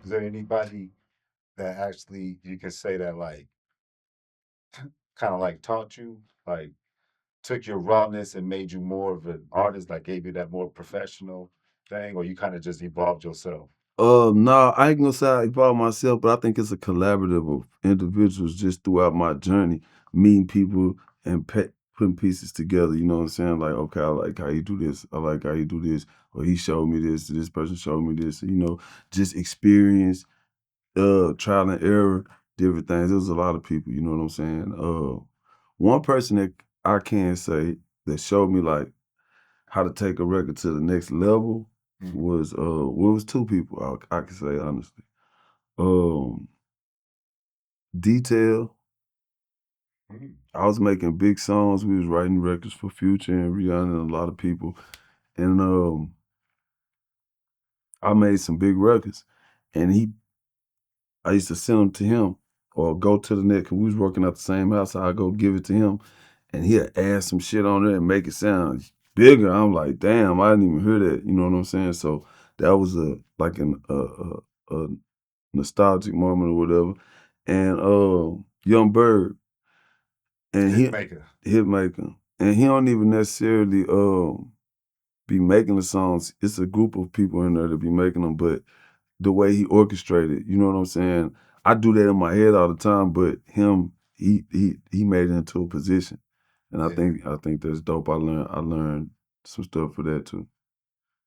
Is there anybody that actually you can say that like kind of like taught you, like took your rawness and made you more of an artist, like gave you that more professional thing, or you kind of just evolved yourself? No, I ain't gonna say I evolved myself, but I think it's a collaborative of individuals just throughout my journey, meeting people and putting pieces together. You know what I'm saying? Like, okay, I like how you do this. I like how you do this. Or he showed me this. This person showed me this. You know, just experience, trial and error, different things. There was a lot of people. You know what I'm saying? One person that I can say that showed me like how to take a record to the next level Mhm. was well, it was two people I can say honestly. Um Detail. Mhm. I was making big songs. We was writing records for Future and Rihanna and a lot of people. And I made some big records. And I used to send them to him or go to the net because we was working at the same house. So I go give it to him and he'll add some shit on there and make it sound bigger. I'm like, damn, I didn't even hear that. You know what I'm saying? So that was a nostalgic moment or whatever. And Young Berg and Hit maker. Hitmaker. And he don't even necessarily be making the songs. It's a group of people in there that be making them, but the way he orchestrated, you know what I'm saying? I do that in my head all the time, but him, he made it into a position. And Yeah, I think that's dope. I learned some stuff for that too.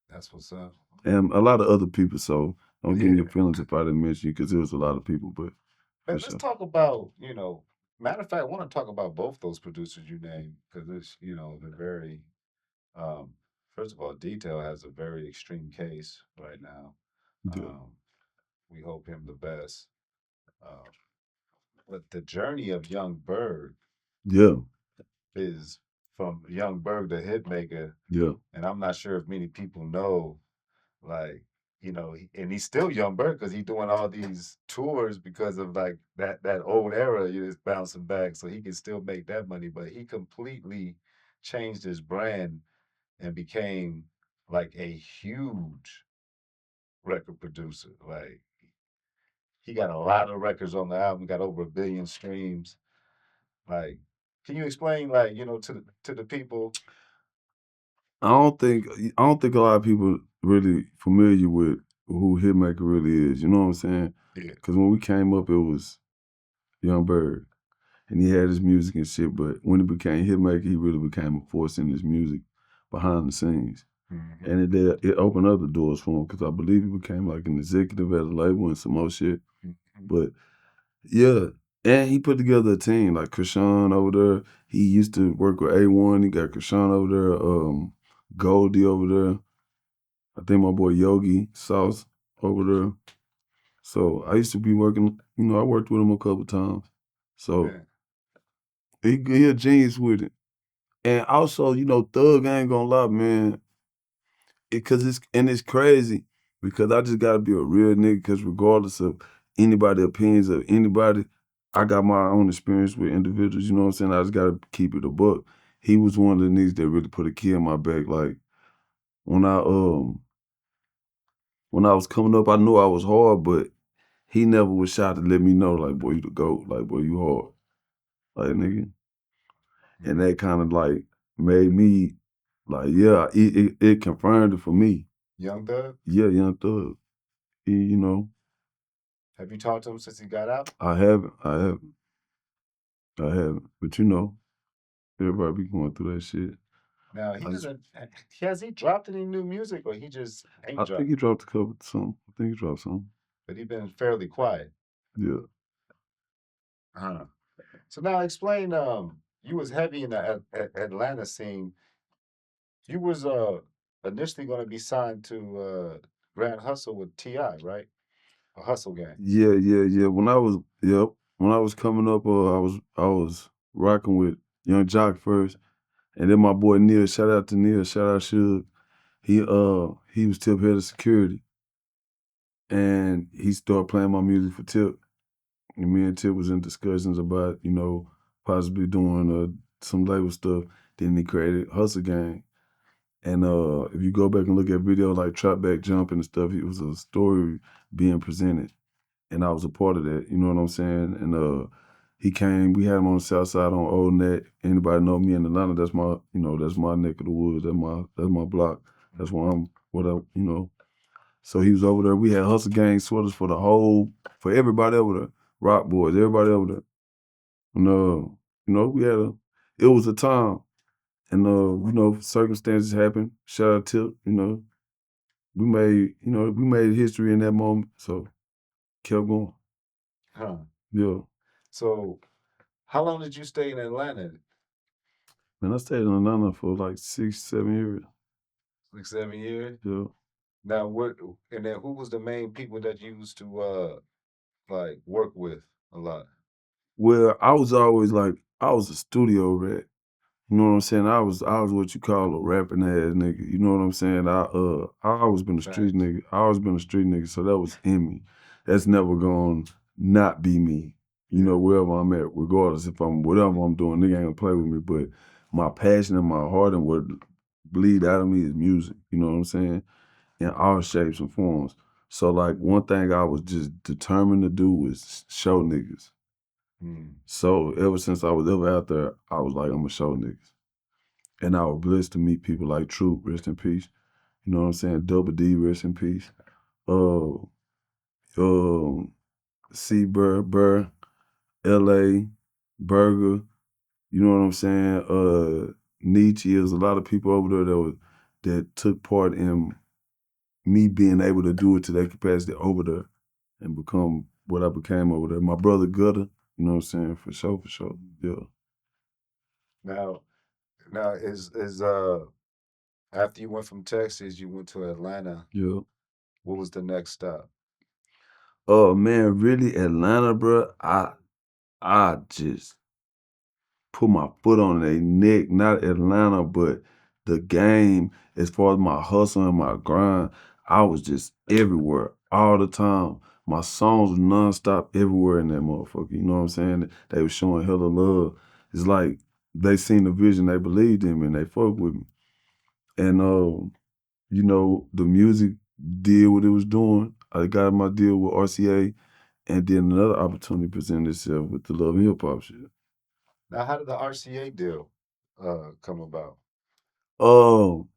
that's what's up. And a lot of other people, so don't get in your Yeah. feelings if I didn't mention you because there was a lot of people, but for Let's sure. talk about, matter of fact, I want to talk about both those producers you named because it's, they're very, um, first of all, Detail has a very extreme case right now. Yeah. Um, we hope him the best. Uh, but the journey of Young Berg Yeah. is from Young Berg to Hitmaker, Yeah. and I'm not sure if many people know, like, and he's still Young Berg because he's doing all these tours because of like that old era, is bouncing back, so he can still make that money. But he completely changed his brand and became like a huge record producer. Like he got a lot of records on the album, got over 1 billion streams. Like, can you explain, like, to the people? I don't think a lot of people really familiar with who Hitmaker really is. You know what I'm saying? Yeah. Because when we came up, it was Young Berg, and he had his music and shit. But when he became Hitmaker, he really became a force in his music behind the scenes, Hmm. and it opened other doors for him because I believe he became like an executive at a label and some more shit. Hmm. But yeah, and he put together a team like Krishan over there. He used to work with A1. He got Krishan over there, Goldie over there. I think my boy Yogi Sauce over there. So I used to be working, I worked with him a couple times. So Yeah. he a genius with it. And also, Thug, I ain't gonna lie, man, because it's crazy because I just gotta be a real nigga because regardless of anybody opinions of anybody, I got my own experience with individuals, you know what I'm saying? I just gotta keep it a buck. He was one of the niggas that really put a key in my back. Like when I was coming up, I knew I was hard, but he never was shy to let me know, like, boy, you the GOAT, like, boy, you hard. Like, nigga. And Hmm. that kind of like made me like, yeah, it confirmed it for me. Young Thug. Yeah, Young Thug. You know, Have you talked to him since he got out? I haven't. But everybody be going through that shit. Now he I just, doesn't. Has he dropped any new music, or he just ain't I think dropped? he dropped a couple some. I think he dropped some. But he's been fairly quiet. Yeah. Uh-huh. So now explain. You was heavy in the Atlanta scene. You was initially going to be signed to Grand Hustle with Ti, right? A Hustle Gang. Yeah. When I was coming up, I was rocking with Young Jock first, and then my boy Neil. Shout out to Neil. Shout out Suge. He was tip head of security, and he started playing my music for Tip. And me and Tip was in discussions about possibly doing some label stuff. Then he created Hustle Gang, And if you go back and look at video like Trap Back Jumping and stuff, it was a story being presented. And I was a part of that, you know what I'm saying? And he came, we had him on the south side on Old Net. Anybody know me in Atlanta, that's my, that's my neck of the woods, that's my block. That's where So he was over there. We had Hustle Gang sweaters for everybody over there. Rock Boys, everybody over there. And it was a time. And circumstances happened. Shout out Tip, we made history in that moment. So kept going. Huh. Yeah. So how long did you stay in Atlanta? Man, I stayed in Atlanta for like 6, 7 years. 6, 7 years? Yeah. Now and then who was the main people that you used to like work with a lot? Well, I was always I was a studio rat. You know what I'm saying? I was what you call a rapping ass nigga. You know what I'm saying? I always been a street Facts. nigga. I always been a street nigga, so that was in me. That's never gonna not be me. Yeah. Wherever I'm at, regardless if whatever I'm doing, nigga ain't gonna play with me. But my passion and my heart and what bleed out of me is music. You know what I'm saying? In all shapes and forms. So like one thing I was just determined to do was show niggas. Mm. So ever since I was ever out there, I was like, I'm gonna show niggas. And I was blessed to meet people like Troop, rest in peace. You know what I'm saying? Double D, rest in peace. Uh, C. Burr, L.A., Burger. You know what I'm saying? Nietzsche. There's a lot of people over there that took part in me being able to do it to that capacity over there and become what I became over there. My brother Gutter, you know what I'm saying? For sure, yeah. Now is after you went from Texas, you went to Atlanta. Yeah. What was the next stop? Oh man, really Atlanta, bro. I just put my foot on their neck. Not Atlanta, but the game. As far as my hustle and my grind, I was just everywhere all the time. My songs were nonstop everywhere in that motherfucker. You know what I'm saying? They were showing hella love. It's like they seen the vision, they believed in me, and they fucked with me. And the music did what it was doing. I got my deal with RCA, and then another opportunity presented itself with the Love and Hip Hop shit. Now, how did the RCA deal come about? Um,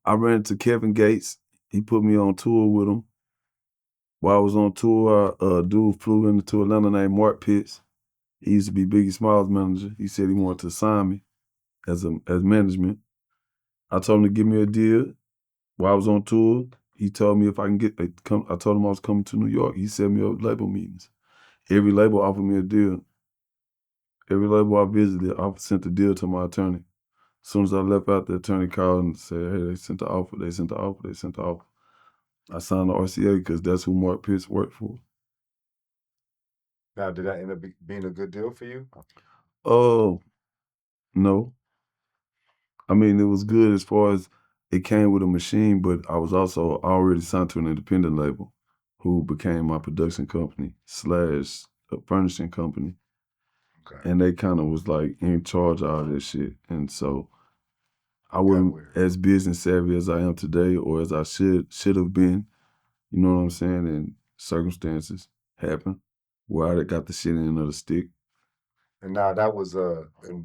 I ran into Kevin Gates. He put me on tour with him. While I was on tour, a dude flew into Atlanta named Mark Pitts. He used to be Biggie Smalls' manager. He said he wanted to sign me as management. I told him to give me a deal. While I was on tour, he told me if I can come. I told him I was coming to New York. He set me up label meetings. Every label offered me a deal. Every label I visited, I sent the deal to my attorney. As soon as I left out, the attorney called and said, hey, they sent the offer, they sent the offer, they sent the offer. I signed the RCA because that's who Mark Pitts worked for. Now, did that end up being a good deal for you? Oh, no. I mean, it was good as far as it came with a machine, but I was also already signed to an independent label who became my production company / a furnishing company. Okay. And they kind of was like in charge of all this shit. And so I Got wasn't weird. as business savvy as I am today or as I should have been. You know what I'm saying? And circumstances happen where I got the shit end of the stick. And now that was in